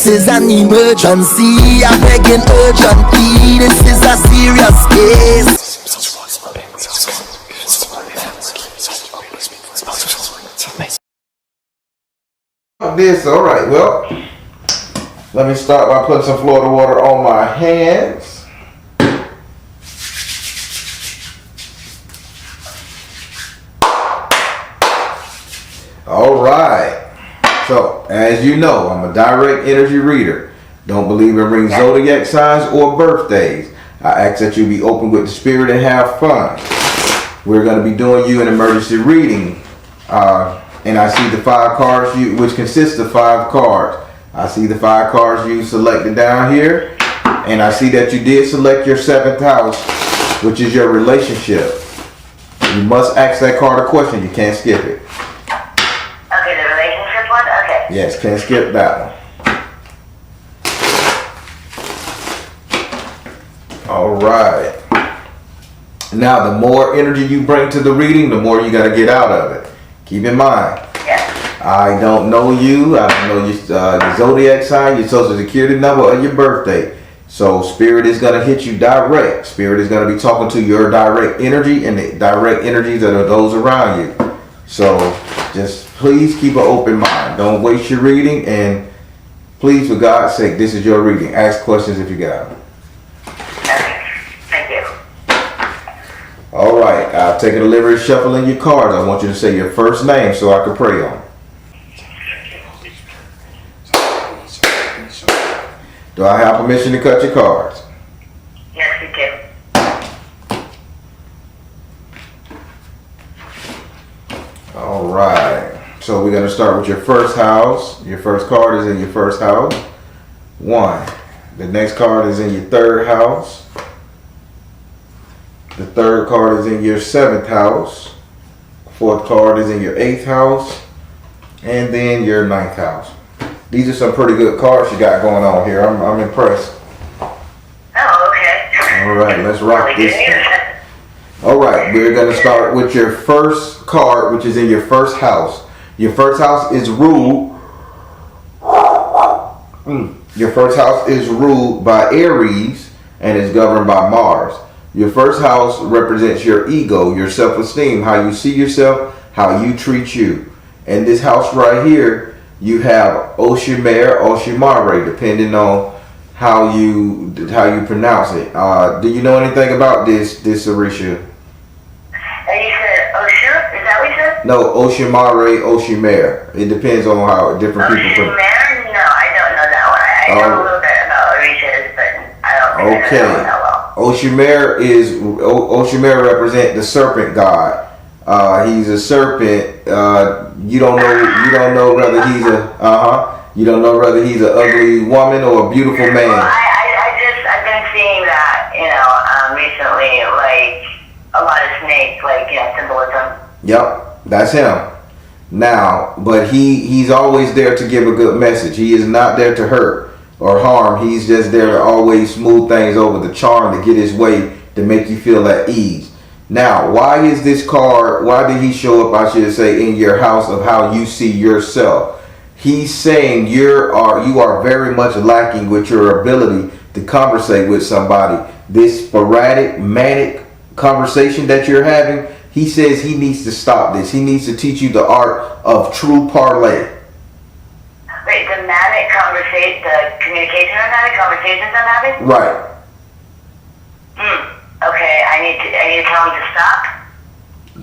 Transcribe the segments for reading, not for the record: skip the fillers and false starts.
is an emergency. I'm begging urgently. This is a serious case. This, all right, well, let me start by putting some Florida water on my hands. All right, so as you know, I'm a direct energy reader. Don't believe in ring zodiac signs or birthdays. I ask that you be open with the spirit and have fun. We're going to be doing you an emergency reading. And I see the 5 cards, which consists of 5 cards. I see the 5 cards you selected down here. And I see that you did select your 7th house, which is your relationship. You must ask that card a question. You can't skip it. Okay, the relationship one? Okay. Yes, can't skip that one. All right. Now, the more energy you bring to the reading, the more you got to get out of it. Keep in mind, I don't know you. I don't know your zodiac sign, your social security number, or your birthday. So Spirit is going to hit you direct. Spirit is going to be talking to your direct energy and the direct energies that are those around you. So just please keep an open mind. Don't waste your reading. And please, for God's sake, this is your reading. Ask questions if you got them. Thank you. All right, I've taken a delivery shuffling your cards. I want you to say your first name so I can pray on it. Do I have permission to cut your cards? Yes, you do. All right, so we're going to start with your first house. Your first card is in your first house. 1. The next card is in your 3rd house. The 3rd card is in your 7th house. 4th card is in your 8th house. And then your 9th house. These are some pretty good cards you got going on here. I'm impressed. Oh, okay. All right, let's rock this. All right, we're going to start with your first card, which is in your first house. Your first house is ruled. Your first house is ruled by Aries and is governed by Mars. Your first house represents your ego, your self-esteem, how you see yourself, how you treat you. And this house right here, you have S.O.L or S.O.L, depending on how you pronounce it. Do you know anything about this Arisha? And you said Oshu? Is that what you said? No, S.O.L. It depends on how different people pronounce it. No, I don't know that one. I know a little bit about Orishas, but I don't think I know that well. S.O.L represents the serpent god. He's a serpent. You don't know whether he's you don't know whether he's an ugly woman or a beautiful man. Well, I've been seeing that, recently, like a lot of snakes, like, symbolism. Yep, that's him. Now, but he's always there to give a good message. He is not there to hurt or harm. He's just there to always smooth things over, the charm to get his way, to make you feel at ease. Now, why is this card, why did he show up, I should say, in your house of how you see yourself? He's saying you are very much lacking with your ability to conversate with somebody. This sporadic, manic conversation that you're having, he says he needs to stop this. He needs to teach you the art of true parlay. Wait, the manic conversation, the communication of manic conversations I'm having? Right. Okay, I need to tell him to stop?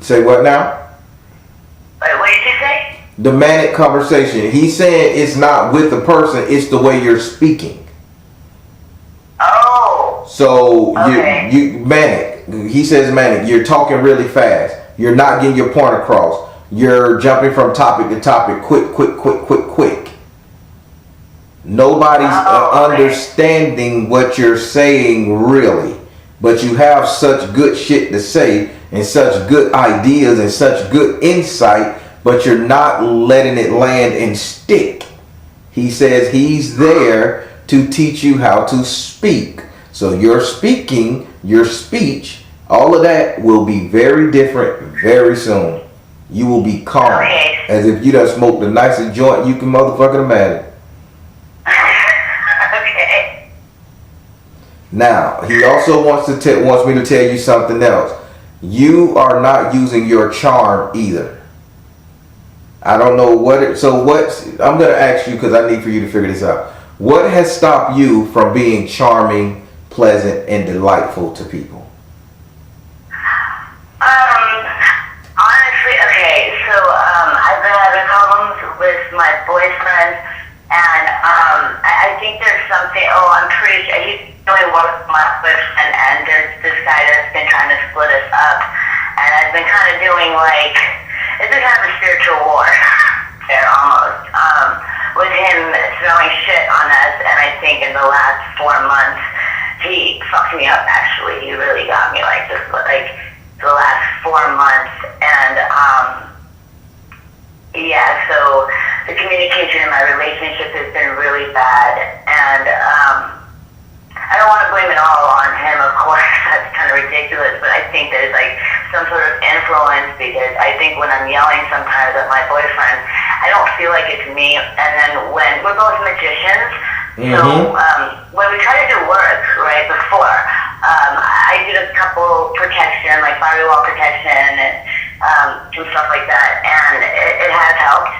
Say what now? Wait, what did you say? The manic conversation. He's saying it's not with the person, it's the way you're speaking. Oh. So okay. you manic. He says manic. You're talking really fast. You're not getting your point across. You're jumping from topic to topic, quick. Nobody's understanding what you're saying really. But you have such good shit to say and such good ideas and such good insight, but you're not letting it land and stick. He says he's there to teach you how to speak. So your speaking, your speech, all of that will be very different very soon. You will be calm, as if you done smoked the nicest joint you can motherfucking imagine. Now, he also wants me to tell you something else. You are not using your charm either. I don't know I'm going to ask you because I need for you to figure this out. What has stopped you from being charming, pleasant, and delightful to people? Honestly, okay, so I've been having problems with my boyfriend, and I think there's something. I'm pretty sure he's doing work with my boyfriend, and there's this guy that's been trying to split us up, and I've been kind of doing like it's been kind of a spiritual war there almost. With him throwing shit on us, and I think in the last 4 months he fucked me up. Actually, he really got me like this, like the last 4 months, and yeah. So the communication in my relationship has been really bad, and I don't want to blame it all on him. Of course, that's kind of ridiculous, but I think there's like some sort of influence because I think when I'm yelling sometimes at my boyfriend, I don't feel like it's me. And then when we're both magicians, so when we try to do work right before, I did a couple protection, like firewall protection and some stuff like that, and it has helped.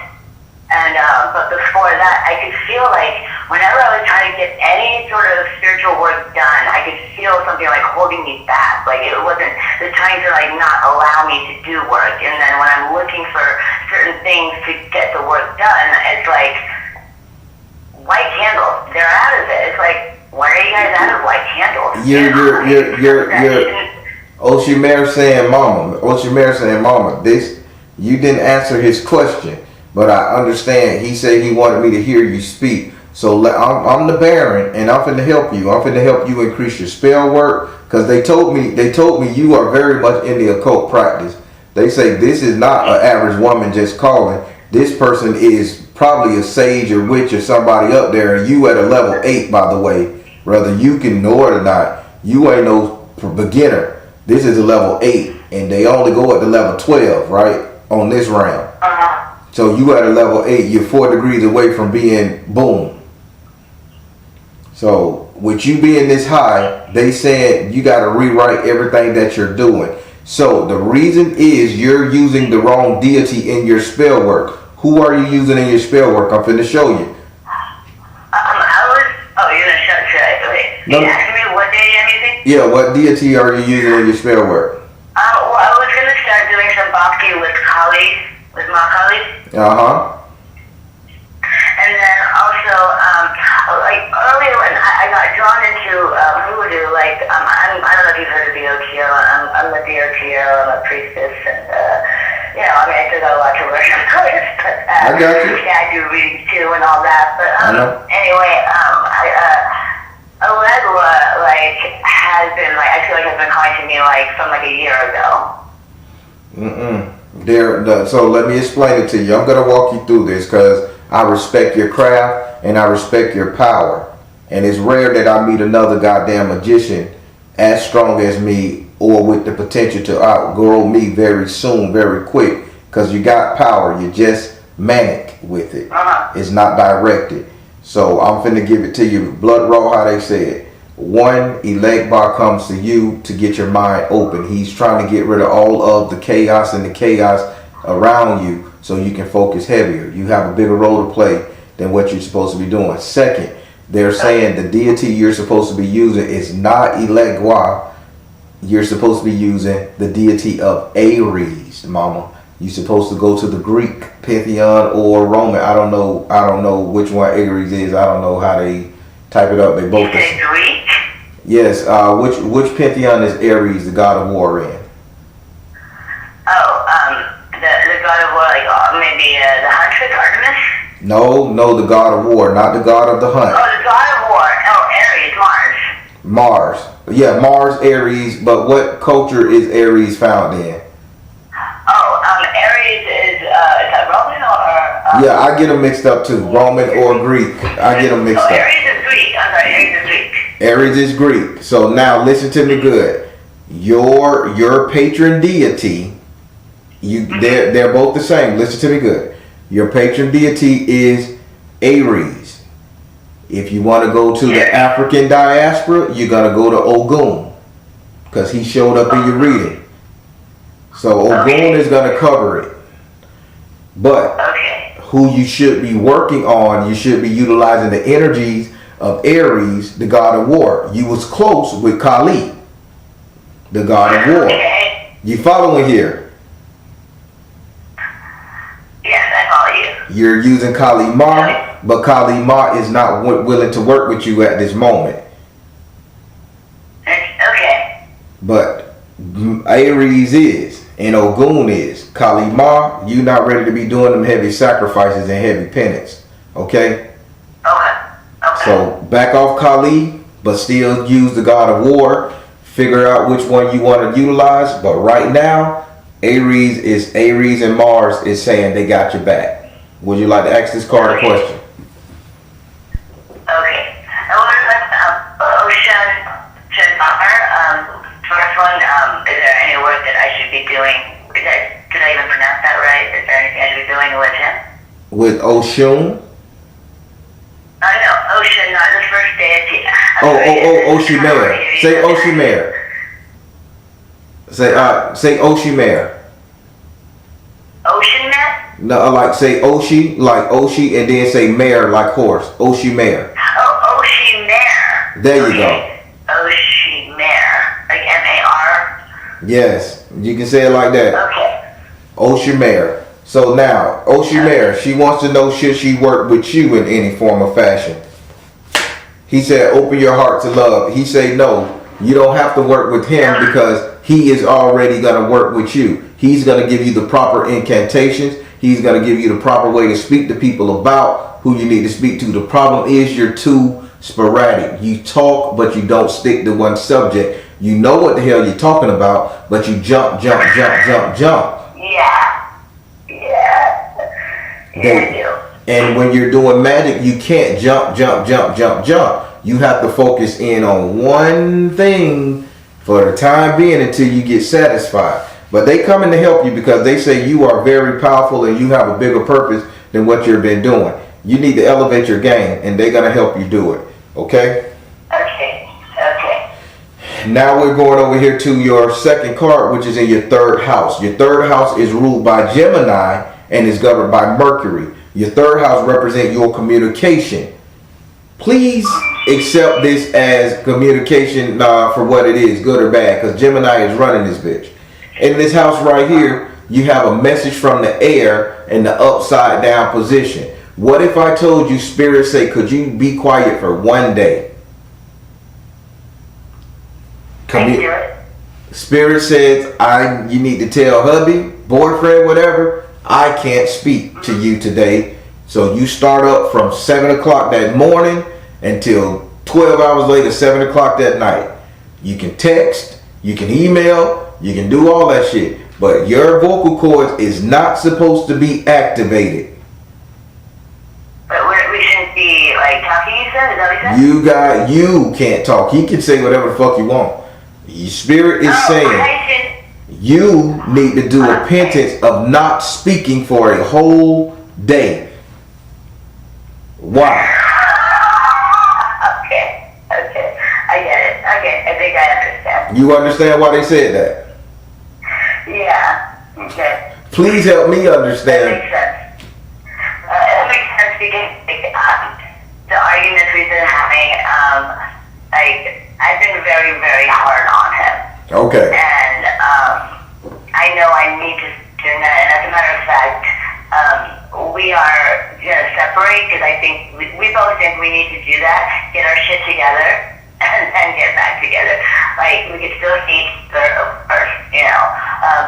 And but before that, I could feel like whenever I was trying to get any sort of spiritual work done, I could feel something like holding me back. Like it wasn't the trying to like not allow me to do work. And then when I'm looking for certain things to get the work done, it's like white candles. They're out of it. It's like, why are you guys out of white candles? You're S.O.L saying, Mama, this you didn't answer his question. But I understand. He said he wanted me to hear you speak. So I'm the Baron, and I'm finna help you. I'm finna help you increase your spell work. Because they told me you are very much in the occult practice. They say this is not an average woman just calling. This person is probably a sage or witch or somebody up there. And you at a level 8, by the way. Whether you can know it or not, you ain't no beginner. This is a level 8, and they only go up to level 12, right? On this round. So you at a level 8, you're 4 degrees away from being boom. So with you being this high, they said you got to rewrite everything that you're doing. So the reason is you're using the wrong deity in your spell work. Who are you using in your spell work? I'm finna show you. You're gonna show it. No. You asking me what deity I'm using? Yeah, what deity are you using in your spell work? Well, I was gonna start doing some bhakti with Kali. With Ma Kali. And then also, like earlier when I got drawn into voodoo, like I don't know if you've heard of the OTO. I'm a DOTO. I'm a priestess, and I mean I still got a lot to learn, of course. But I got you. Yeah, I do readings too and all that. But anyway, Allegra has been I feel like has been calling to me from a year ago. So let me explain it to you. I'm going to walk you through this because I respect your craft and I respect your power. And it's rare that I meet another goddamn magician as strong as me or with the potential to outgrow me very soon, very quick. Because you got power. You're just manic with it. It's not directed. So I'm finna give it to you. Blood raw, how they say it. One, Elegbar comes to you to get your mind open. He's trying to get rid of all of the chaos and the chaos around you so you can focus heavier. You have a bigger role to play than what you're supposed to be doing. Second, they're saying the deity you're supposed to be using is not Elegbar. You're supposed to be using the deity of Ares, Mama. You're supposed to go to the Greek pantheon or Roman. I don't know which one Ares is. I don't know how they type it up. They both the same. Greek? Yes. Which pantheon is Ares, the god of war, in? The god of war, maybe the huntress, Artemis? No, the god of war, not the god of the hunt. Oh, the god of war. Oh, Ares, Mars. Mars. Yeah, Mars, Ares. But what culture is Ares found in? Ares is that Roman or? Yeah, I get them mixed up too. Roman or Greek. I get them mixed up. Ares is Greek. I'm sorry, Ares is Greek. Ares is Greek. So now listen to me good. Your patron deity, they're both the same. Listen to me good. Your patron deity is Ares. If you want to go to the African diaspora, you're going to go to Ogun, because he showed up in your reading. So Ogun is going to cover it. But who you should be working on, you should be utilizing the energies of Aries, the god of war. You was close with Kali, the god of war. You following here? Yes, I follow you. You're using Kali Ma, but Kali Ma is not willing to work with you at this moment. Okay. But Aries is, and Ogun is. Kali Ma, you not ready to be doing them heavy sacrifices and heavy penance. Okay? Okay. So back off Kali, but still use the god of war. Figure out which one you want to utilize. But right now, Aries and Mars is saying they got your back. Would you like to ask this card a question? Okay. And what about Ocean Fire? First one, is there any work that I should be doing? Did I even pronounce that right? Is there anything I should be doing with him? With Oshun? No, Ocean, not the first deity. Oshimare. Say Oshimare. Say Oshimare. Ocean Man? No, like say Oshi, like Oshi, and then say mare, like horse. Oshimare. Oh, Oshimare. There you go. Oshimare. Like M-A-R? Yes, you can say it like that. Okay. Oshimare. So now, Oshimare, she wants to know, should she work with you in any form or fashion? He said, open your heart to love. He said, no, you don't have to work with him because he is already going to work with you. He's going to give you the proper incantations. He's going to give you the proper way to speak to people about who you need to speak to. The problem is you're too sporadic. You talk, but you don't stick to one subject. You know what the hell you're talking about, but you jump. Yeah. And when you're doing magic, you can't jump. You have to focus in on one thing for the time being until you get satisfied. But they coming to help you because they say you are very powerful and you have a bigger purpose than what you've been doing. You need to elevate your game, and they're going to help you do it. Okay? Okay. Now we're going over here to your second card, which is in your third house. Your third house is ruled by Gemini and is governed by Mercury. Your third house represents your communication. Please accept this as communication for what it is, good or bad, because Gemini is running this bitch. In this house right here, you have a message from the air in the upside down position. What if I told you, Spirit say, could you be quiet for one day? Spirit says, you need to tell hubby, boyfriend, whatever, I can't speak to you today. So you start up from 7 o'clock that morning until 12 hours later, 7 o'clock that night. You can text, you can email, you can do all that shit. But your vocal cords is not supposed to be activated. But we shouldn't be like talking, you said? Is that what you said? You can't talk. He can say whatever the fuck you want. Your spirit is saying you need to do a penance of not speaking for a whole day. Why? Okay. I get it. Okay, I think I understand. You understand why they said that? Yeah. Okay. Please help me understand. That makes sense. It makes sense because the arguments we've been having, I've been very, very hard on him. Okay. And I know I need to do that. And as a matter of fact, we are going to separate because I think we both think we need to do that, get our shit together, and get back together. Like, we could still see each other first,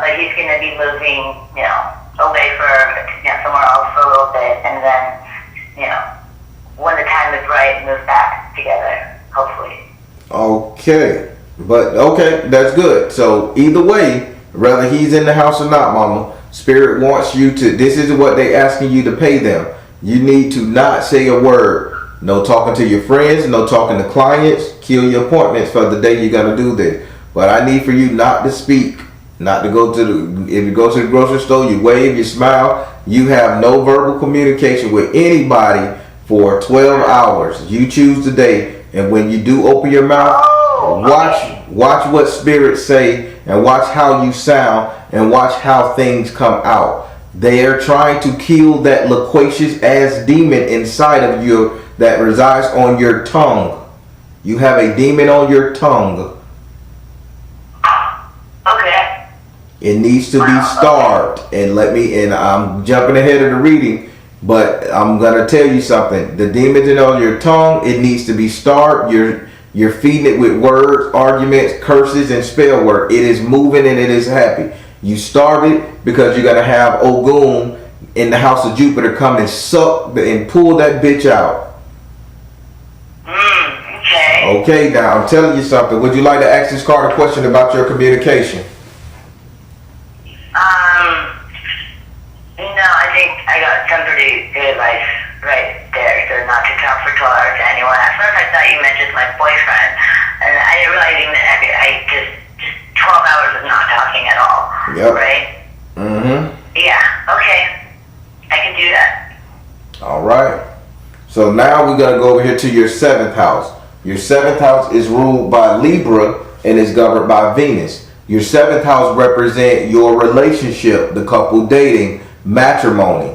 but he's going to be moving, away for somewhere else for a little bit, and then, when the time is right, move back together, hopefully. Okay. But, okay, that's good. So, either way, whether he's in the house or not, mama, Spirit wants you to, this is what they asking you to pay them. You need to not say a word. No talking to your friends, no talking to clients. Kill your appointments for the day you're going to do this. But I need for you not to speak, not to go to if you go to the grocery store, you wave, you smile. You have no verbal communication with anybody for 12 hours. You choose the day, and when you do open your mouth, watch what spirits say, and watch how you sound, and watch how things come out. They are trying to kill that loquacious ass demon inside of you that resides on your tongue. You have a demon on your tongue. Okay. It needs to be starved. And I'm jumping ahead of the reading, but I'm gonna tell you something. The demon on your tongue, it needs to be starved. You're feeding it with words, arguments, curses, and spell work. It is moving and it is happy. You starve it because you're gonna have Ogun in the house of Jupiter come and suck and pull that bitch out. Okay. Okay, now I'm telling you something. Would you like to ask this card a question about your communication? No, I think I got some pretty good advice right there. So not to talk for 12 hours to anyone. At first I thought you meant just my boyfriend. And I didn't realize even I just 12 hours of not talking at all. Yep. Right? Mm-hmm. Yeah, okay. I can do that. All right. So now we're going to go over here to your 7th house. Your 7th house is ruled by Libra and is governed by Venus. Your 7th house represents your relationship, the couple dating, matrimony,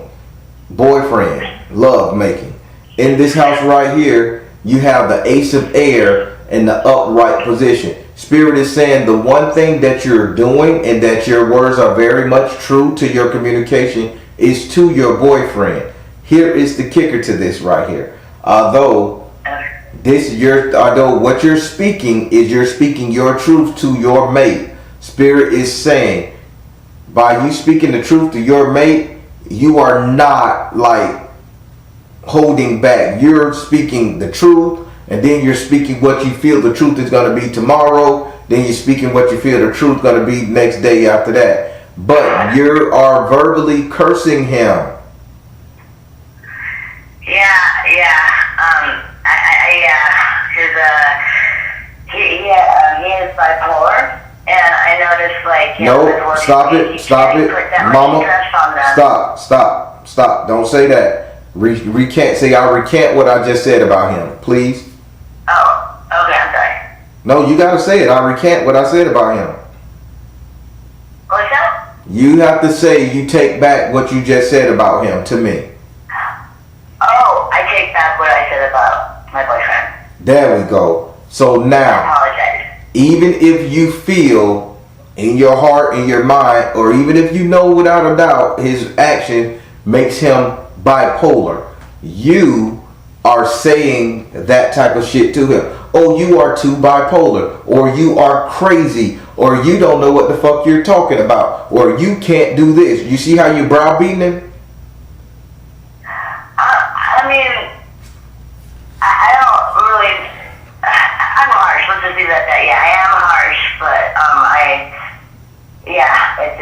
boyfriend, love making. In this house right here, you have the Ace of Air in the upright position. Spirit is saying the one thing that you're doing and that your words are very much true to your communication is to your boyfriend. Here is the kicker to this right here. Although what you're speaking is you're speaking your truth to your mate. Spirit is saying by you speaking the truth to your mate, you are not like holding back. You're speaking the truth, and then you're speaking what you feel the truth is going to be tomorrow. Then you're speaking what you feel the truth is going to be next day after that. But you are verbally cursing him. Yeah. He is bipolar, and I noticed like No, stop it, Mama. Stop. Don't say that. I recant what I just said about him, please. Oh, okay, I'm sorry. No, you gotta say it. I recant what I said about him. What's that? You have to say you take back what you just said about him to me. Oh, I take back what I said about my boyfriend. There we go. So now, I apologize. even if you feel in your heart, in your mind, or even if you know without a doubt his action makes him bipolar, you are saying that type of shit to him. Oh, you are too bipolar, or you are crazy, or you don't know what the fuck you're talking about, or you can't do this. You see how you browbeating him? I mean, I don't really. I'm harsh. Let's just leave it at that. Yeah, I am harsh, but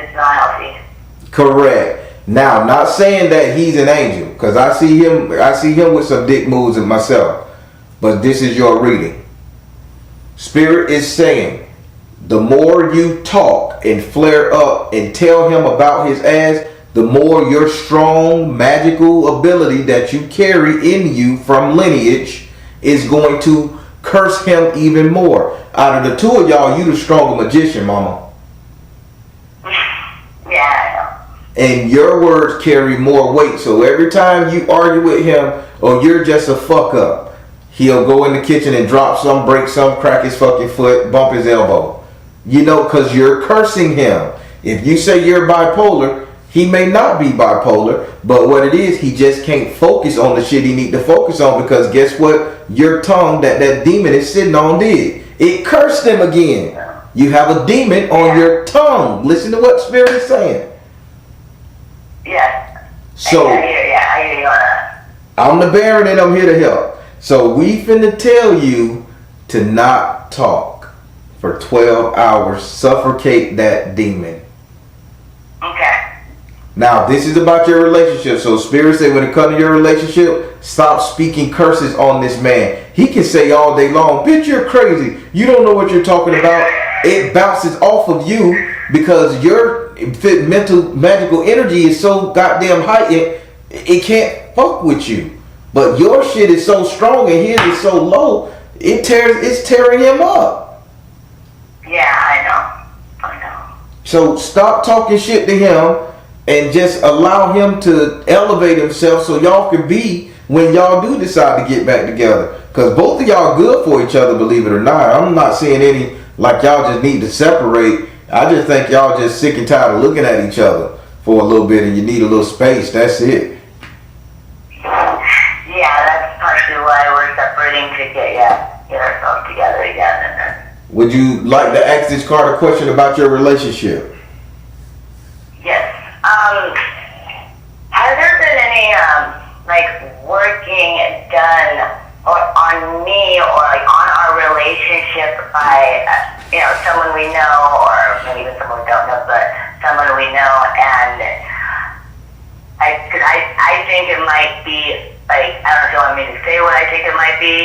it's not healthy. Correct. Now, not saying that he's an angel, because I see him with some dick moves in myself. But this is your reading. Spirit is saying, the more you talk and flare up and tell him about his ass, the more your strong magical ability that you carry in you from lineage is going to curse him even more. Out of the two of y'all, you the stronger magician, Mama. Yeah, I know. And your words carry more weight. So every time you argue with him, or you're just a fuck up, he'll go in the kitchen and drop some, break some, crack his fucking foot, bump his elbow. You know, because you're cursing him. If you say you're bipolar, he may not be bipolar, but what it is, he just can't focus on the shit he need to focus on, because guess what? Your tongue that demon is sitting on did. It cursed him again. You have a demon on your tongue. Listen to what Spirit is saying. Yes. So, I hear you on that. I'm the Baron and I'm here to help. So we finna tell you to not talk for 12 hours. Suffocate that demon. Okay. Now, this is about your relationship. So Spirit said when it comes to your relationship, stop speaking curses on this man. He can say all day long, bitch, you're crazy. You don't know what you're talking about. It bounces off of you because your mental magical energy is so goddamn heightened, it can't fuck with you. But your shit is so strong and his is so low, it's tearing him up. Yeah, I know. So stop talking shit to him and just allow him to elevate himself so y'all can be when y'all do decide to get back together. Because both of y'all good for each other, believe it or not. I'm not seeing any like y'all just need to separate. I just think y'all just sick and tired of looking at each other for a little bit and you need a little space. That's it. Yeah, that's partially why we're separating to get ourselves together again. And then, would you like to ask this card a question about your relationship? yes. Has there been any working done or on me or like on our relationship by someone we know or maybe even someone we don't know, but someone we know, and I think it might be like, I don't know if you want me to say what I think it might be.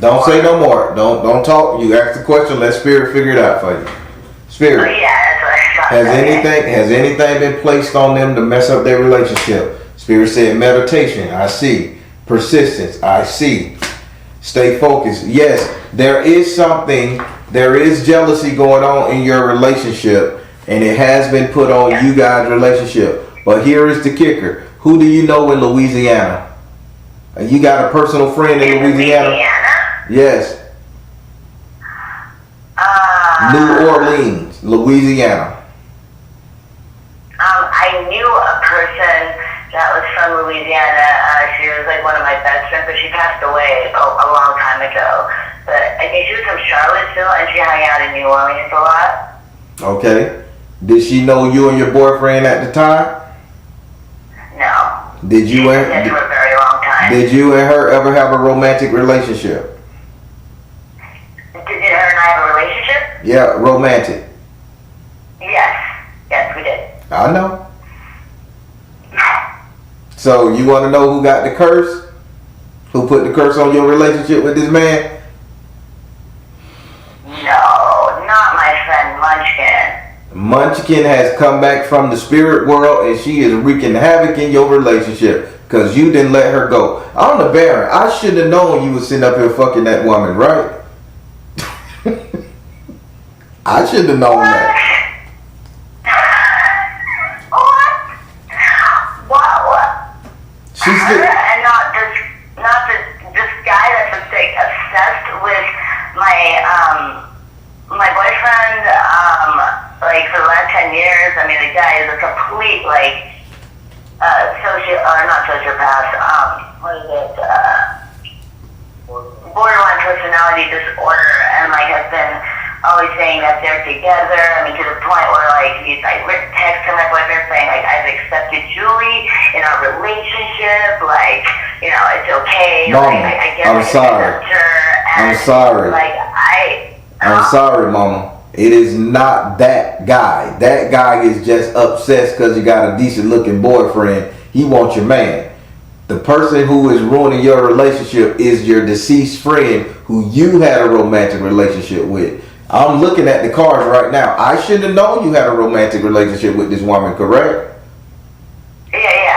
Don't say no more. Don't talk. You ask the question. Let Spirit figure it out for you. Spirit. Oh yeah, that's what I thought. Has anything been placed on them to mess up their relationship? Spirit said meditation. I see. Persistence. I see. Stay focused. Yes, there is something. There is jealousy going on in your relationship, and it has been put on you guys' relationship. But here is the kicker. Who do you know in Louisiana? You got a personal friend in Louisiana? Yes. New Orleans, Louisiana. I knew a person that was from Louisiana. She was like one of my best friends, but she passed away a long time ago. But I think she was from Charlottesville, and she hung out in New Orleans a lot. Okay. Did she know you and your boyfriend at the time? No. Did you and for a very long time. Did you and her ever have a romantic relationship? Did her and I have a relationship? Yeah, romantic. Yes, we did. I know. So you want to know who got the curse? Who put the curse on your relationship with this man? No, not my friend Munchkin. Munchkin has come back from the spirit world and she is wreaking havoc in your relationship because you didn't let her go. I'm the Baron. I should have known you was sitting up here fucking that woman, right? I should have known that. She's and not this guy that's like obsessed with my boyfriend like for the last 10 years. I mean, the guy is a complete sociopath. What is it? Borderline personality disorder, and has been always saying that they're together. I mean, to the point where he's written text to my boyfriend saying I've accepted Julie in our relationship. It's okay. Mama, I guess I'm sorry. I'm sorry. I'm sorry, Mama. It is not that guy. That guy is just obsessed because you got a decent looking boyfriend. He wants your man. The person who is ruining your relationship is your deceased friend who you had a romantic relationship with. I'm looking at the cards right now. I shouldn't have known you had a romantic relationship with this woman, correct? Yeah.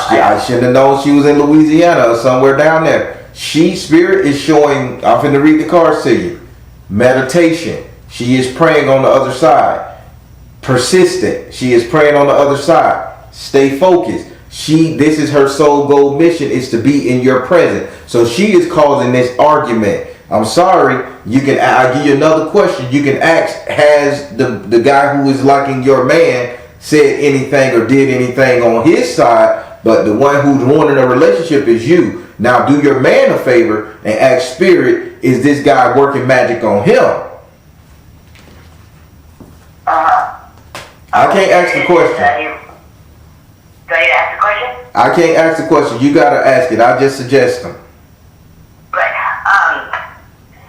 I shouldn't have known she was in Louisiana or somewhere down there. Spirit is showing, I'm finna read the cards to you. Meditation. She is praying on the other side. Persistent. She is praying on the other side. Stay focused. This is her soul goal mission, is to be in your presence. So she is causing this argument. I'm sorry. I'll give you another question. You can ask, has the guy who is liking your man said anything or did anything on his side? But the one who's ruining a relationship is you. Now do your man a favor and ask Spirit, is this guy working magic on him? I can't ask the question. Do I need to ask the question? I can't ask the question. You gotta ask it. I just suggest them. Right.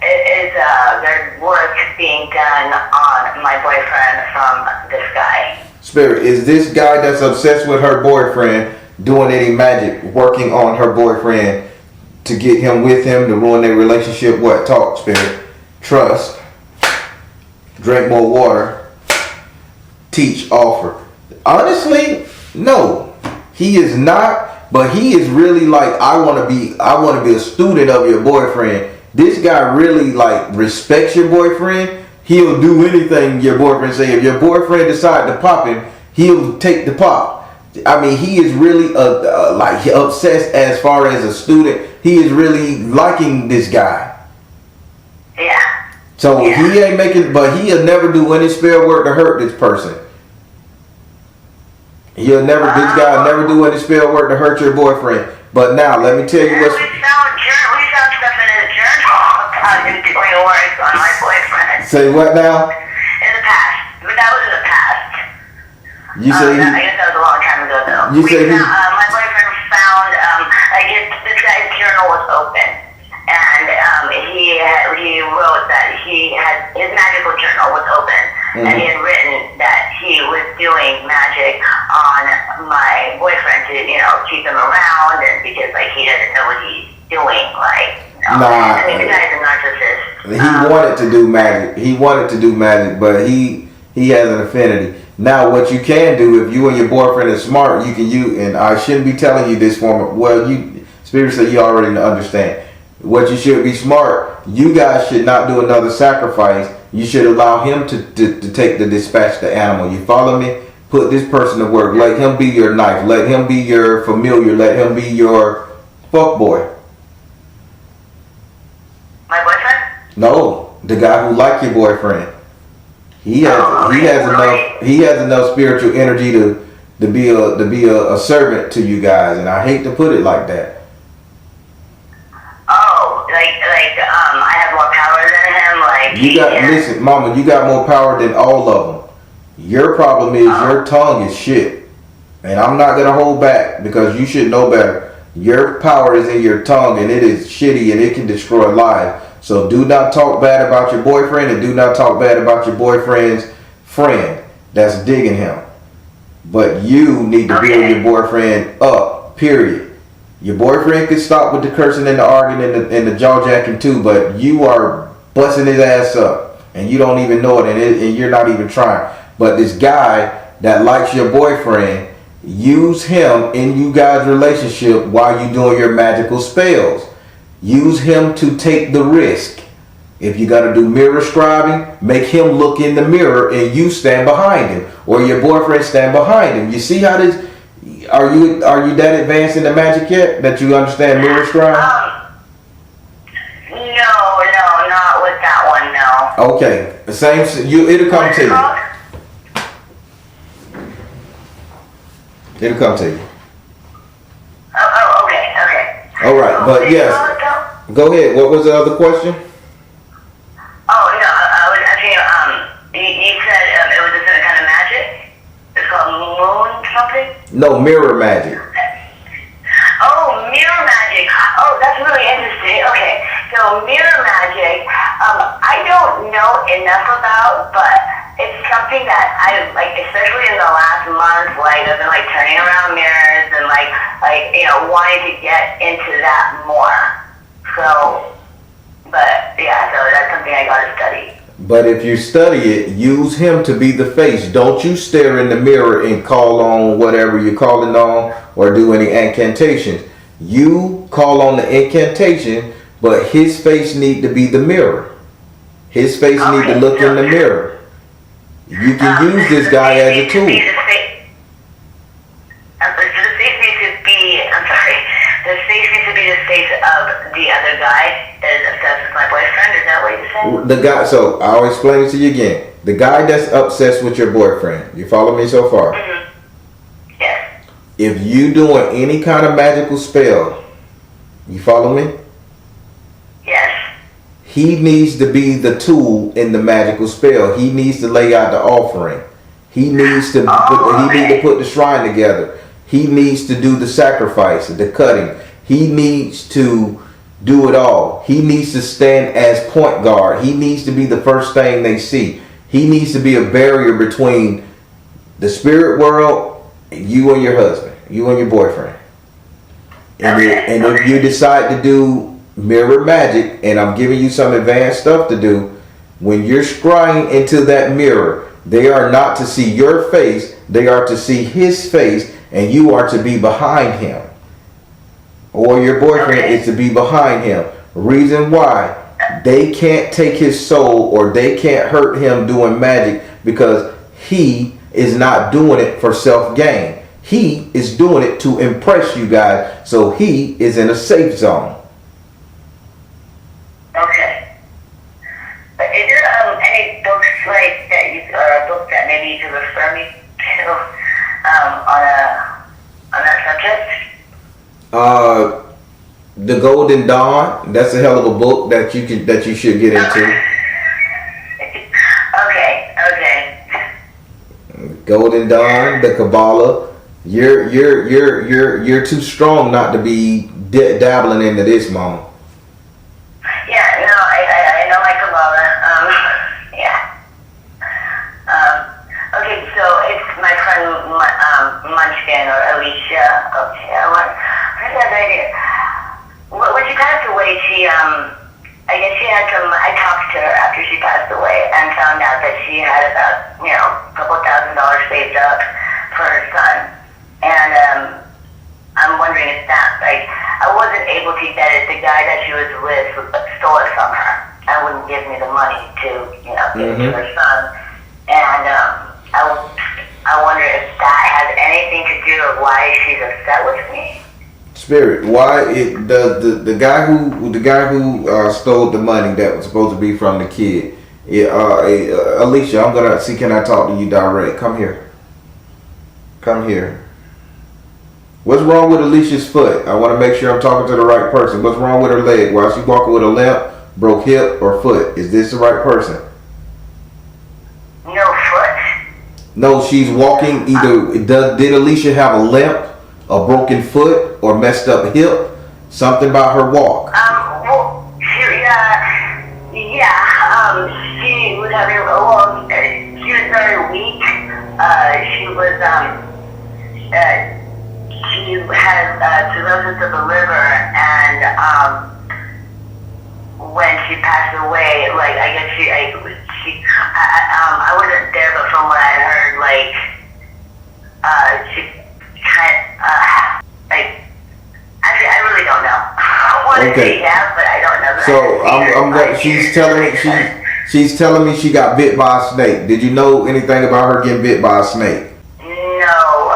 Is there work being done on my boyfriend from this guy? Spirit, is this guy that's obsessed with her boyfriend doing any magic, working on her boyfriend to get him with him, to ruin their relationship? What? Talk, Spirit. Trust. Drink more water. Teach, offer. Honestly, no. He is not. but he is really like, I want to be a student of your boyfriend. This guy really like respects your boyfriend. He'll do anything your boyfriend say. If your boyfriend decide to pop him, he'll take the pop. I mean, he is really like obsessed as far as a student. He is really liking this guy. Yeah. So he ain't making, but he'll never do any spell work to hurt this person. This guy will never do any spell work to hurt your boyfriend. But now, let me tell you what's... We found stuff in his journal about him doing work on my boyfriend. Say what now? In the past. But that was in the past. You say I guess that was a long time ago, though. My boyfriend found, this guy's journal was open. And he wrote that his magical journal was open, and he had written that he was doing magic on my boyfriend to, keep him around, and because he doesn't know what he's doing, I mean, the guy's a narcissist. He wanted to do magic. But he has an affinity. Now, what you can do if you and your boyfriend are smart, and I shouldn't be telling you this form. Well, Spirit said you already understand. What you should be smart. You guys should not do another sacrifice. You should allow him to take the dispatch the animal. You follow me? Put this person to work. Let him be your knife. Let him be your familiar. Let him be your fuck boy. My boyfriend? No, the guy who likes your boyfriend. He has enough spiritual energy to be a servant to you guys, and I hate to put it like that. I have more power than him. Listen, Mama, you got more power than all of them. Your problem is your tongue is shit, and I'm not gonna hold back because you should know better. Your power is in your tongue, and it is shitty, and it can destroy lives. So do not talk bad about your boyfriend, and do not talk bad about your boyfriend's friend that's digging him. But you need to build your boyfriend up. Period. Your boyfriend could stop with the cursing and the arguing and the jaw jacking too, but you are busting his ass up and you don't even know it, and you're not even trying. But this guy that likes your boyfriend, use him in you guys' relationship while you doing your magical spells. Use him to take the risk. If you gotta do mirror scribing, make him look in the mirror and you stand behind him, or your boyfriend stand behind him. You see how this? Are you that advanced in the magic yet that you understand mirror scribing? No, not with that one. No. Okay, the same. It'll come to you. It'll come to you. Oh, okay. All right, but yes. Go ahead. What was the other question? Oh no, I was asking. You said it was a certain kind of magic. It's called moon something. No, mirror magic. Oh, mirror magic. Oh, that's really interesting. Okay, so mirror magic. I don't know enough about, but it's something that I especially in the last month. I've been turning around mirrors and wanting to get into that more. So, but yeah, so that's something I gotta study. But if you study it, use him to be the face. Don't you stare in the mirror and call on whatever you're calling on or do any incantations. You call on the incantation, but his face need to be the mirror. His face need to look in the mirror. You can use this guy as a tool. The face needs to be the face of the other guy that is obsessed with my boyfriend. Is that what you're saying? The guy. So I'll explain it to you again. The guy that's obsessed with your boyfriend. You follow me so far? Mm-hmm. Yes. If you doing any kind of magical spell, you follow me? Yes. He needs to be the tool in the magical spell. He needs to lay out the offering. He needs to put the shrine together. He needs to do the sacrifice, the cutting. He needs to do it all. He needs to stand as point guard. He needs to be the first thing they see. He needs to be a barrier between the spirit world, you and your husband, you and your boyfriend. And if you decide to do mirror magic, and I'm giving you some advanced stuff to do, when you're scrying into that mirror, they are not to see your face, they are to see his face, and you are to be behind him. or your boyfriend is to be behind him. Reason why they can't take his soul or they can't hurt him doing magic because he is not doing it for self-gain. He is doing it to impress you guys, so he is in a safe zone. Okay. But is there any books like that you, or a book that maybe you could refer me to on that subject? The Golden Dawn. That's a hell of a book that you should get into. Okay. Golden Dawn, the Kabbalah. You're too strong not to be dabbling into this, Mama. Yeah, no, I know my Kabbalah. Yeah. Okay, so it's my friend Munchkin or Alicia. Okay, where's that idea? When she passed away, I guess she had some, I talked to her after she passed away and found out that she had about, a couple $1,000 saved up for her son. And I'm wondering if that, I wasn't able to get it. The guy that she was with stole it from her and wouldn't give me the money to, give it to her son. And I wonder if that has anything to do with why she's upset with me. Spirit, why the guy who stole the money that was supposed to be from the kid? Alicia, I'm gonna see. Can I talk to you direct? Come here. What's wrong with Alicia's foot? I want to make sure I'm talking to the right person. What's wrong with her leg? Why is she walking with a limp, broke hip, or foot? Is this the right person? No foot. No, she's walking. Did Alicia have a limp, a broken foot, or messed up hip? Something about her walk. She was having, she was very weak. She had cirrhosis of the liver, and when she passed away, I guess I wasn't there, but from what I heard, she kind of, actually, I really don't know. I want to say yeah, but I don't know. So she's telling me she got bit by a snake. Did you know anything about her getting bit by a snake? No.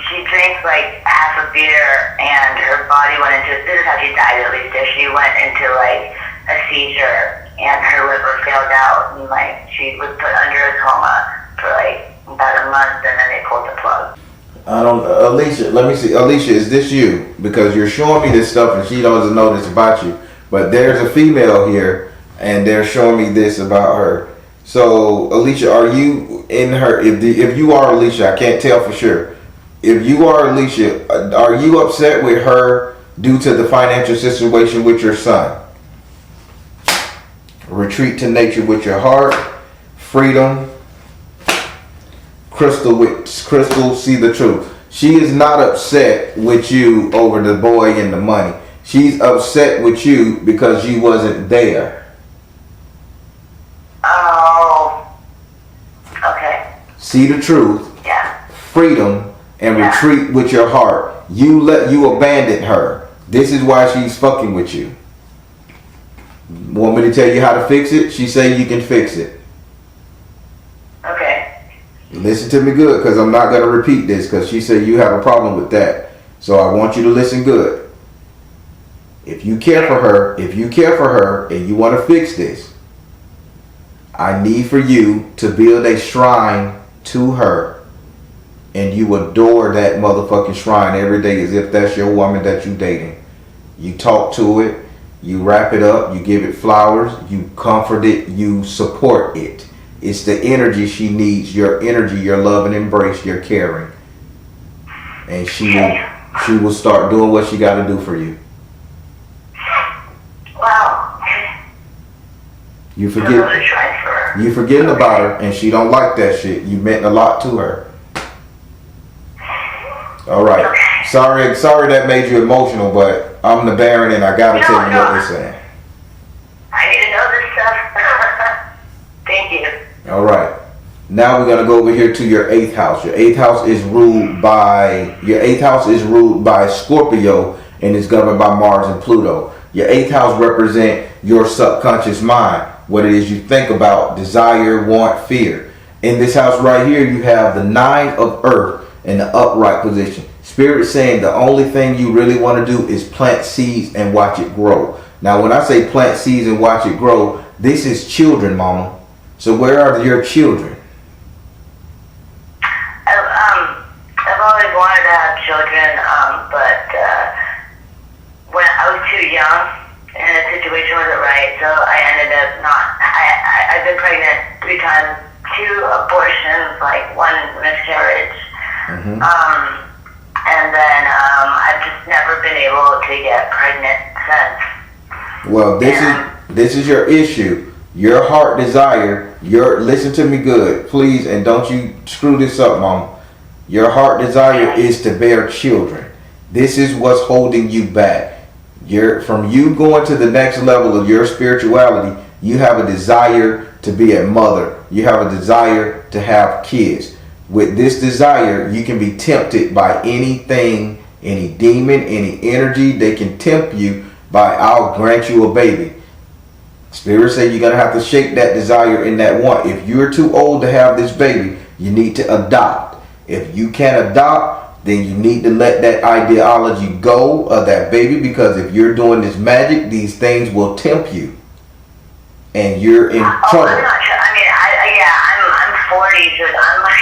She drank half a beer, and her body went into. This is how she died, at least. She went into a seizure, and her liver failed out, and she was put under a coma for about a month, and then they pulled the plug. Alicia, let me see. Alicia, is this you? Because you're showing me this stuff and she doesn't know this about you. But there's a female here and they're showing me this about her. So, Alicia, are you in her? If you are Alicia, I can't tell for sure. If you are Alicia, are you upset with her due to the financial situation with your son? Retreat to nature with your heart. Freedom. Crystal, see the truth. She is not upset with you over the boy and the money. She's upset with you because you wasn't there. Oh, okay. See the truth. Yeah. Freedom and retreat with your heart. You abandoned her. This is why she's fucking with you. Want me to tell you how to fix it? She say you can fix it. Okay. Listen to me good, because I'm not going to repeat this, because she said you have a problem with that. So I want you to listen good. If you care for her and you want to fix this, I need for you to build a shrine to her, and you adore that motherfucking shrine every day as if that's your woman that you dating. You talk to it, you wrap it up, you give it flowers, you comfort it, you support it. It's the energy she needs, your energy, your love and embrace, your caring. And she will start doing what she got to do for you. Wow. You forgetting about her, and she don't like that shit. You meant a lot to her. All right. Sorry that made you emotional, but I'm the Baron, and I gotta tell you what they're saying. I need to know this stuff. Thank you. All right. Now we're gonna go over here to your 8th house. Your 8th house is ruled by Scorpio, and is governed by Mars and Pluto. Your 8th house represent your subconscious mind, what it is you think about, desire, want, fear. In this house right here, you have the 9 of Earth in the upright position. Spirit saying the only thing you really want to do is plant seeds and watch it grow. Now, when I say plant seeds and watch it grow, this is children, Mama. So where are your children? I've always wanted to have children, but when I was too young and the situation wasn't right, so I ended up not. I've been pregnant 3 times, 2 abortions, like 1 miscarriage. Mm-hmm. And then I've just never been able to get pregnant since. Well, this is your issue. Your heart desire, listen to me good, please, and don't you screw this up, Mama. Your heart desire is to bear children. This is what's holding you back. From you going to the next level of your spirituality, you have a desire to be a mother. You have a desire to have kids. With this desire, you can be tempted by anything, any demon, any energy. They can tempt you by, I'll grant you a baby. Spirit say you're going to have to shake that desire in that want. If you're too old to have this baby, you need to adopt. If you can't adopt, then you need to let that ideology go of that baby, because if you're doing this magic, these things will tempt you. And you're in trouble. I'm not sure. I mean, I'm 40, so I'm like,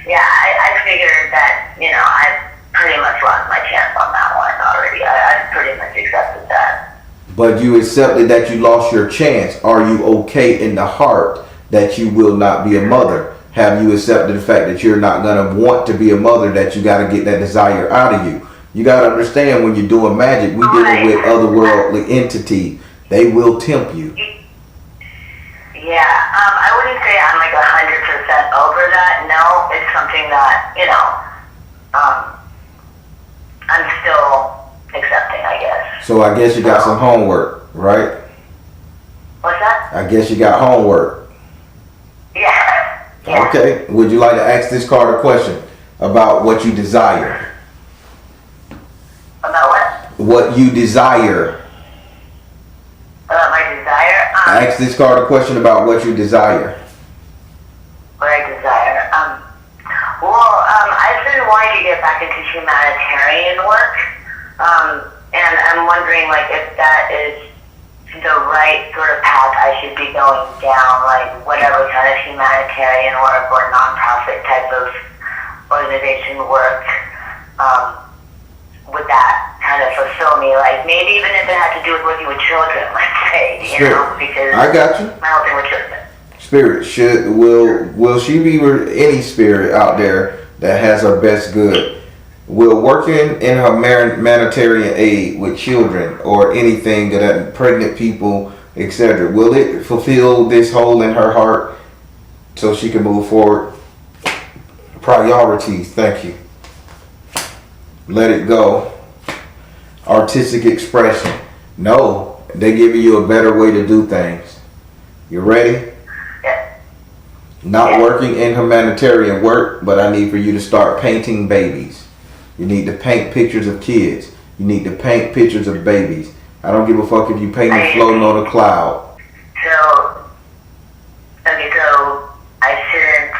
I figured that, I pretty much lost my chance on that one already. I pretty much accepted that. But you accepted that you lost your chance. Are you okay in the heart that you will not be a mother? Have you accepted the fact that you're not going to want to be a mother, that you got to get that desire out of you? You got to understand, when you're doing magic, we're dealing with otherworldly entities. They will tempt you. Yeah, I wouldn't say I'm like 100% over that. No, it's something that, I'm still accepting, I guess. So I guess you got some homework, right? What's that? I guess you got homework. Yeah. Okay. Would you like to ask this card a question about what you desire? About what? What you desire. About my desire? Ask this card a question about what you desire. What I desire? I've been wanting to get back into humanitarian work. And I'm wondering, if that is the right sort of path I should be going down, whatever kind of humanitarian work or nonprofit type of organization work, would that kind of fulfill me? Maybe even if it had to do with working with children, let's say, because I got you. I'm helping with children. Spirit, will she be any spirit out there that has her best good? Will working in her humanitarian aid with children or anything that pregnant people, etc., will it fulfill this hole in her heart so she can move forward? Priorities, thank you. Let it go. Artistic expression. No, they're giving you a better way to do things. You ready? Yeah. Not working in humanitarian work, but I need for you to start painting babies. You need to paint pictures of kids. You need to paint pictures of babies. I don't give a fuck if you paint them floating on a cloud. So I shouldn't,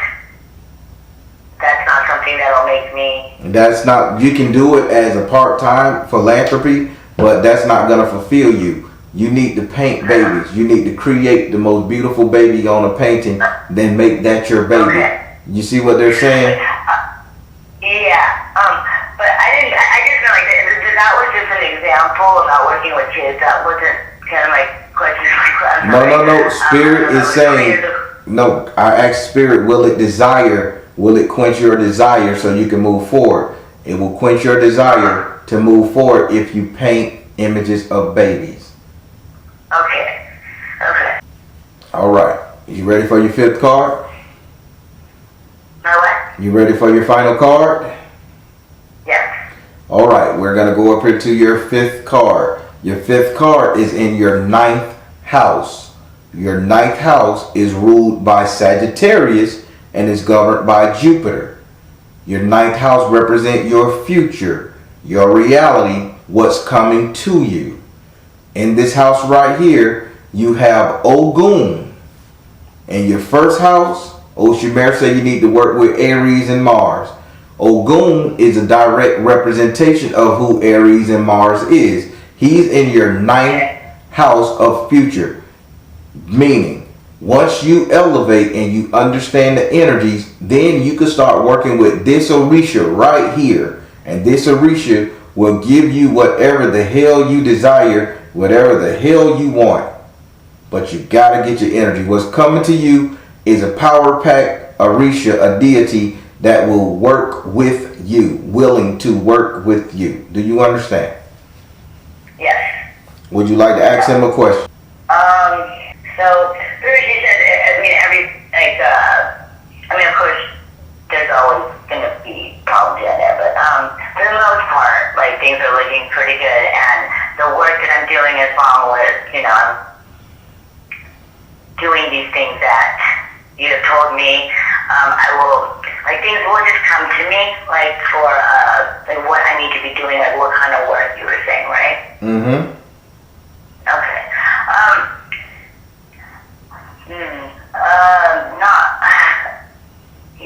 that's not something that'll make me... That's not, you can do it as a part-time philanthropy, but that's not going to fulfill you. You need to paint babies. You need to create the most beautiful baby on a painting, then make that your baby. Okay. You see what they're saying? But I just feel like that was just an example about working with kids. That wasn't kind of questions like that. No. Spirit is saying, no, I asked Spirit, will it quench your desire so you can move forward? It will quench your desire to move forward if you paint images of babies. Okay. All right. You ready for your 5th card? My what? You ready for your final card? Yes. All right. We're going to go up here to your 5th card. Your 5th card is in your 9th house. Your 9th house is ruled by Sagittarius and is governed by Jupiter. Your 9th house represents your future, your reality, what's coming to you. In this house right here, you have Ogun. In your first house, S.O.L said you need to work with Aries and Mars. Ogun is a direct representation of who Aries and Mars is. He's in your 9th house of future. Meaning, once you elevate and you understand the energies, then you can start working with this Orisha right here. And this Orisha will give you whatever the hell you desire, whatever the hell you want. But you gotta get your energy. What's coming to you is a power pack Orisha, a deity that will work with you, willing to work with you. Do you understand? Yes. Would you like to ask him a question? So first you said, of course, there's always gonna be problems in there, but for the most part, like, things are looking pretty good, and the work that I'm doing is along with, I'm doing these things that you have told me. I will, things will just come to me, for what I need to be doing, what kind of work you were saying, right? Mm-hmm. Okay.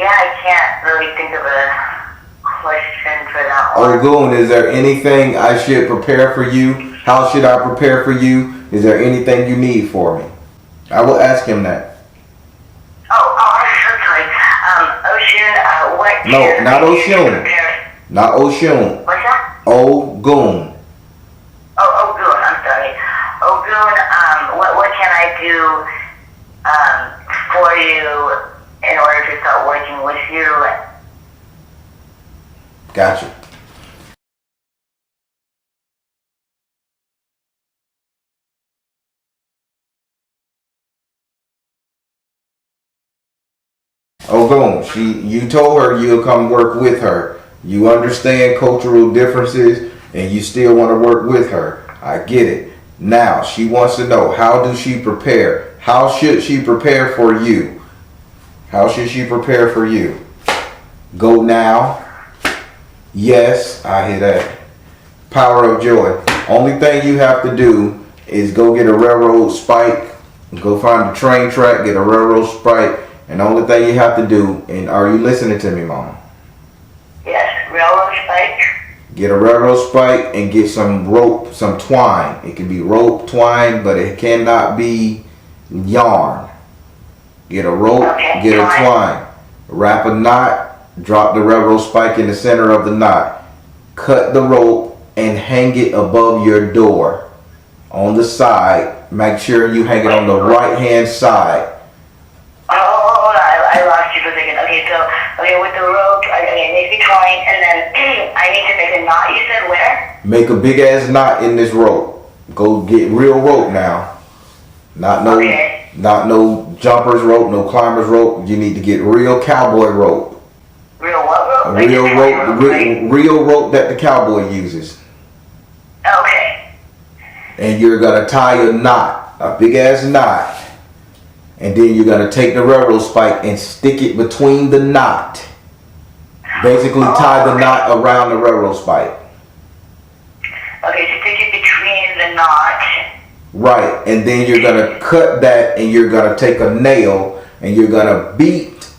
I can't really think of a question for that one. Ogun, is there anything I should prepare for you? How should I prepare for you? Is there anything you need for me? I will ask him that. I'm sorry. Ocean, what? No, not Ocean. Not Ocean. What's that? Ogun. Ogun, I'm sorry. Ogun, what can I do for you in order to start working with you? Gotcha. Ogun, you told her you'll come work with her. You understand cultural differences and you still want to work with her. I get it. Now, she wants to know, how do she prepare? How should she prepare for you? How should she prepare for you? Go now. Yes, I hear that. Power of joy. Only thing you have to do is go get a railroad spike. Go find a train track, get a railroad spike. And the only thing you have to do, and are you listening to me, Mom? Yes, railroad spike. Get a railroad spike and get some rope, some twine. It can be rope, twine, but it cannot be yarn. Get a rope, get a twine. Wrap a knot, drop the railroad spike in the center of the knot. Cut the rope and hang it above your door. On the side, make sure you hang it on the right-hand side. I lost you for a second. Okay, with the rope, make the twine, and then I need to make a knot, you said where? Make a big ass knot in this rope. Go get real rope now. Not no jumpers rope, no climbers rope. You need to get real cowboy rope. Real what rope? Real rope that the cowboy uses. Okay. And you're gonna tie a knot, a big ass knot. And then you're going to take the railroad spike and stick it between the knot. Basically tie the knot around the railroad spike. Okay, so stick it between the knot. Right, and then you're going to cut that and you're going to take a nail and you're going to beat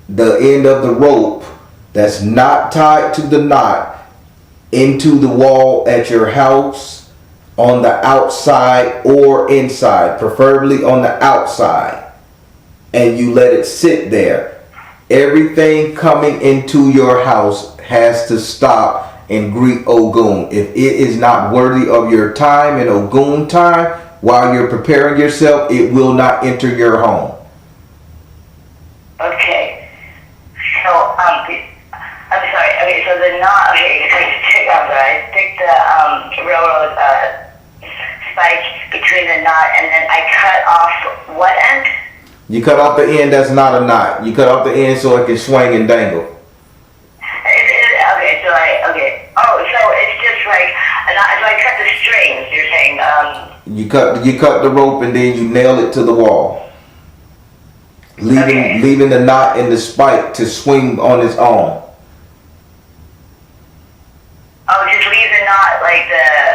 the end of the rope that's not tied to the knot into the wall at your house on the outside or inside, preferably on the outside. And you let it sit there. Everything coming into your house has to stop and greet Ogun. If it is not worthy of your time and Ogun time, while you're preparing yourself, it will not enter your home. Okay. So, I'm sorry. Okay, so the knot, I stick the railroad spike between the knot, and then I cut off what end? You cut off the end that's not a knot. You cut off the end so it can swing and dangle. Okay. Oh, so it's just like a knot. So I cut the strings, you're saying. You cut the rope and then you nail it to the wall. Leaving the knot and the spike to swing on its own. Oh, just leave the knot like the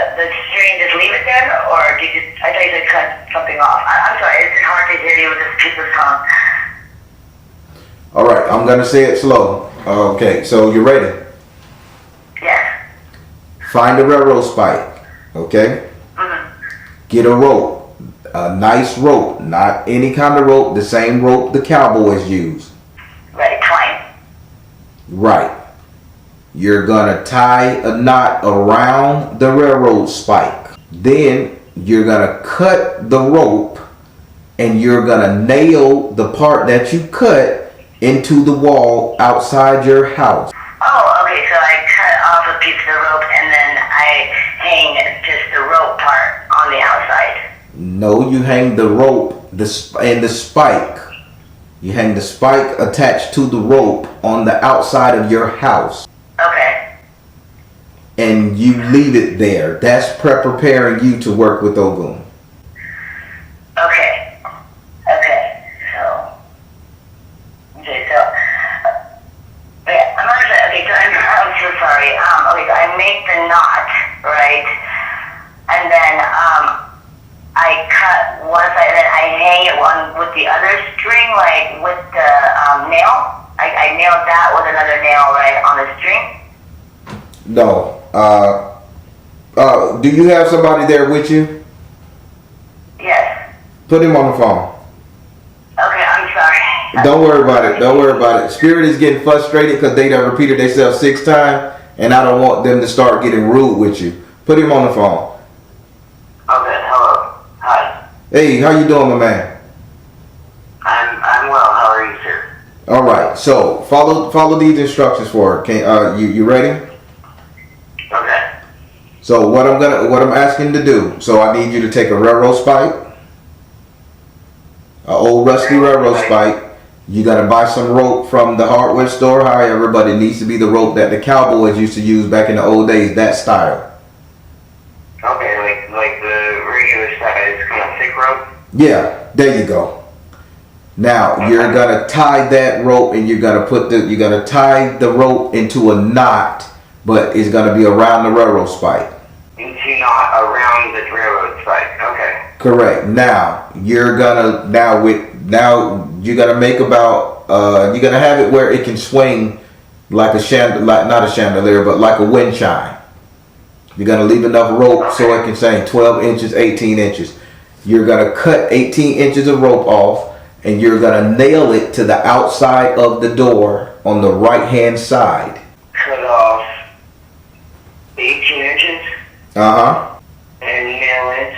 mean just leave it then, or did you? I thought you said cut something off. I'm sorry, it's just hard to hear you with this piece of song. All right, I'm gonna say it slow. Okay, so you ready? Yes. Find a railroad spike. Okay. Get a rope, a nice rope, not any kind of rope. The same rope the cowboys use. Right, twine. Right. You're gonna tie a knot around the railroad spike. Then you're gonna cut the rope and you're gonna nail the part that you cut into the wall outside your house. Oh, okay, so I cut off a piece of the rope and then I hang just the rope part on the outside. No, you hang the rope and the spike. You hang the spike attached to the rope on the outside of your house. Okay. And you leave it there. That's preparing you to work with Ogun. Okay. Okay. So. Yeah, I'm not sure. Okay, so I'm so sorry. Okay, so I make the knot, right? And then I cut one side and then I hang it one with the other string, like with the nail. I nailed that with another nail, right, on the string. No. Do you have somebody there with you? Yes. Put him on the phone. Okay, I'm sorry. Don't worry about it. Don't worry about it. Spirit is getting frustrated because they done repeated themselves 6 times, and I don't want them to start getting rude with you. Put him on the phone. Okay, hello. Hi. Hey, how you doing, my man? I'm well. How are you, sir? All right. So follow these instructions for her. Can you ready? Okay. So what I'm asking to do. So I need you to take a railroad spike, an old rusty railroad spike. You gotta buy some rope from the hardware store. However, but it needs to be the rope that the cowboys used to use back in the old days. That style. Okay, like the regular size kind of thick rope. Yeah, there you go. Now you're gonna tie that rope, and you're gonna tie the rope into a knot, but it's gonna be around the railroad spike. Into knot around the railroad spike. Okay. Correct. Now you're gonna make about you're gonna have it where it can swing like not a chandelier, but like a wind chime. You're gonna leave enough rope so it can swing 12 inches, 18 inches. You're gonna cut 18 inches of rope off, and you're gonna nail it to the outside of the door on the right hand side. Cut off 18 inches. And nail it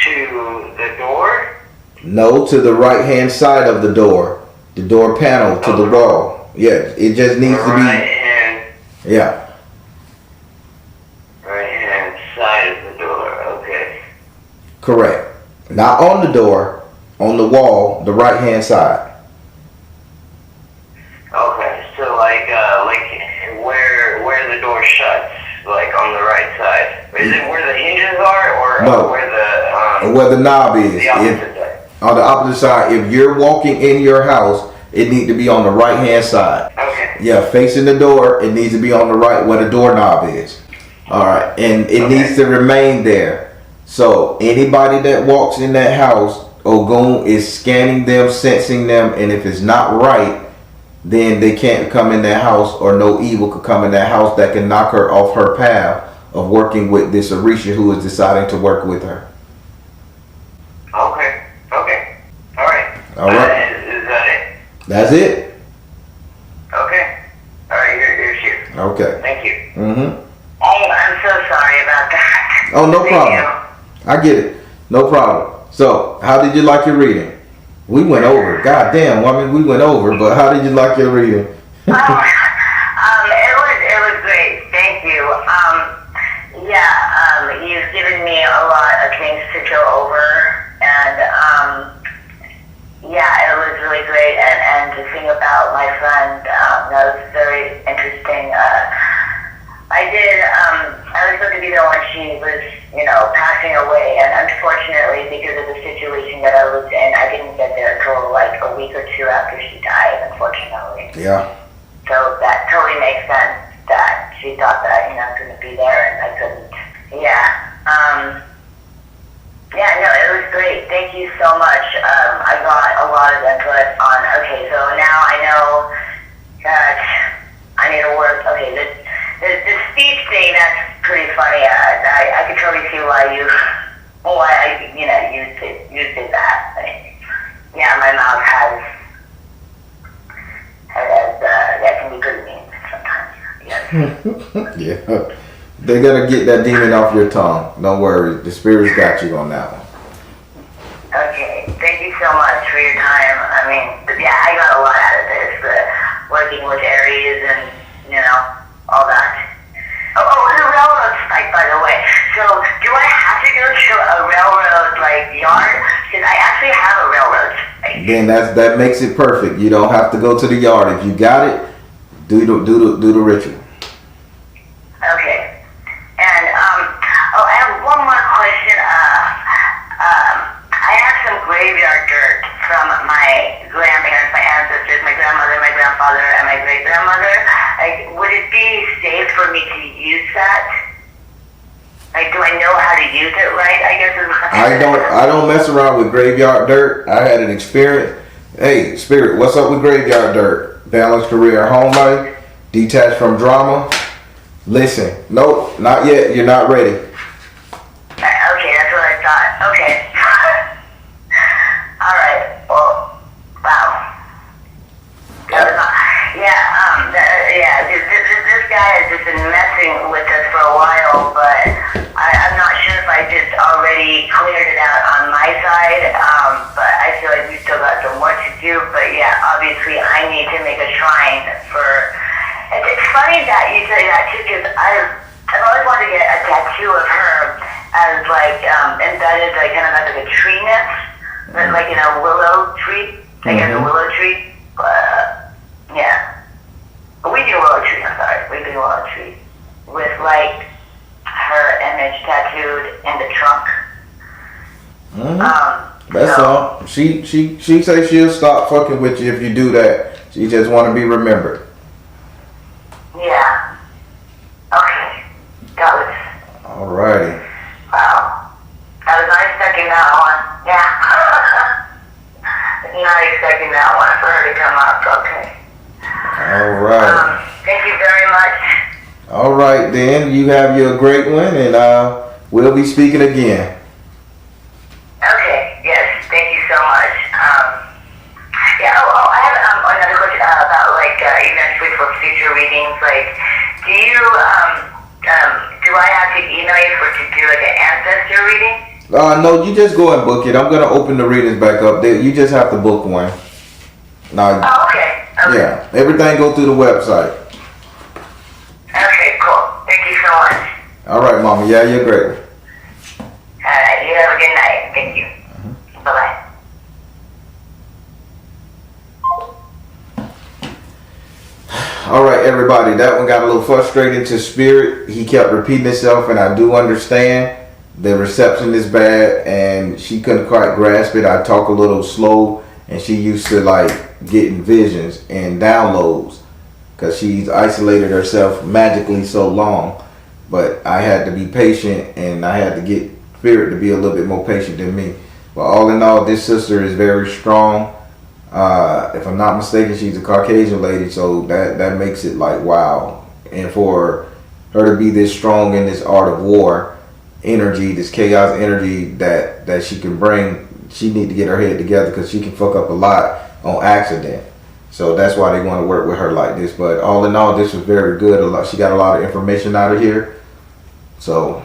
to the door? No, to the right hand side of the door. The door panel to the wall. Yeah, it just needs to be. Right hand. Yeah. Right hand side of the door. Okay. Correct. Not on the door, on the wall, the right hand side. Okay, so like where the door shuts, like on the right side. Is it where the hinges are, or No. where the knob is? the opposite side? On the opposite side. If you're walking in your house, it needs to be on the right hand side. Okay. Yeah, facing the door, it needs to be on the right where the doorknob is. All right, and it needs to remain there. So anybody that walks in that house, Ogun is scanning them, sensing them, and if it's not right, then they can't come in that house, or no evil could come in that house that can knock her off her path of working with this Orisha who is deciding to work with her. Okay. Okay. All right. All right. Is that it? That's it. Okay. All right. Here's here. Okay. Thank you. Mm-hmm. Oh, I'm so sorry about that. Oh, no Thank problem. you. I get it. No problem. So, how did you like your reading? We went over. God damn, woman, we went over. But how did you like your reading? It was great. Thank you. You've given me a lot of things to go over, and it was really great. And to sing about my friend, that was very interesting. I was supposed to be there when she was, passing away, and unfortunately, because of the situation that I was in, I didn't get there until like a week or two after she died, unfortunately. Yeah. So that totally makes sense that she thought that, I was going to be there and I couldn't. Yeah. great. Thank you so much. I got a lot of input on, okay, so now I know that I need to work. Okay, the speech thing, that's pretty funny. I could totally see why you did that. Yeah, my mouth that can be pretty mean sometimes. Yes. Yeah. They're gonna get that demon off your tongue. Don't worry. The Spirit's got you on that one. Okay. Thank you so much for your time. I mean, yeah, I got a lot out of this. Working with Aries and, all that. Oh, the railroad strike, by the way. So, do I have to go to a railroad, yard? Because I actually have a railroad strike. Then that makes it perfect. You don't have to go to the yard. If you got it, do the ritual. Okay. And, I have one more question. I have some graveyard dirt from my grandparents, my ancestors, my grandmother, my grandfather, and my great-grandmother. Would it be safe for me to use that? Do I know how to use it right? I guess is I don't mess around with graveyard dirt. I had an experience. Hey, Spirit, what's up with graveyard dirt? Balanced career, home life, detached from drama. Listen, nope, not yet. You're not ready. Okay, that's what I thought. Okay. All right. Well, wow. This guy has just been messing with us for a while, but I'm not sure if I just already cleared it out on my side. But I feel like we still got some work to do. But yeah, obviously I need to make a shrine for. It's funny that you say that too, because I've always wanted to get a tattoo of her as embedded kind of like a tree nymph, like in a willow tree. I guess a willow tree. Yeah. Weeping willow tree, I'm sorry. Weeping willow tree. With her image tattooed in the trunk. That's all. She say she'll stop fucking with you if you do that. She just want to be remembered. Yeah. Okay. That was. Alrighty. Wow. I was not expecting that one. Yeah. Not expecting that one for her to come up. Okay. Alright. Thank you very much. Alright then. You have your great one, and we'll be speaking again. Okay. Yes. Thank you so much. Yeah. I have another question about eventually for future readings. Do you do I have to email you to do an ancestor reading? No, you just go and book it. I'm gonna open the readings back up. You just have to book one. Now, oh, okay. Yeah, everything go through the website. Okay, cool. Thank you so much. All right, Mama. Yeah, you're great. All right. You have a good night. Thank you. Bye-bye. All right, everybody. That one got a little frustrating to Spirit. He kept repeating himself, and I do understand. The reception is bad, and she couldn't quite grasp it. I talk a little slow, and she used to getting visions and downloads because she's isolated herself magically so long. But I had to be patient, and I had to get Spirit to be a little bit more patient than me. But all in all, this sister is very strong. If I'm not mistaken, she's a Caucasian lady, so that makes it wow. And for her to be this strong in this art of war energy, this chaos energy that she can bring, she need to get her head together because she can fuck up a lot on accident. So that's why they want to work with her like this. But all in all, this was very good. She got a lot of information out of here. So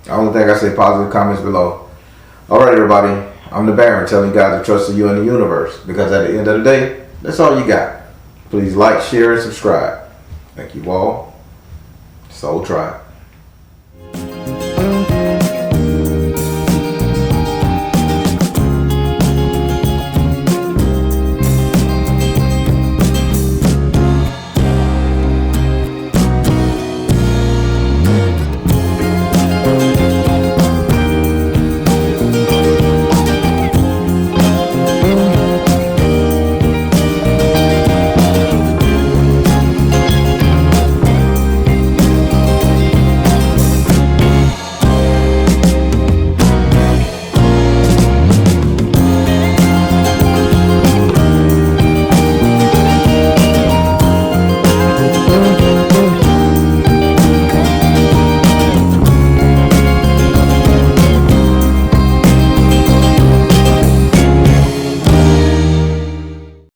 the only thing I say, positive comments below. All right, everybody. I'm the Baron, telling you guys to trust in you and the universe, because at the end of the day, that's all you got. Please like, share, and subscribe. Thank you all. S.O.L Tribe.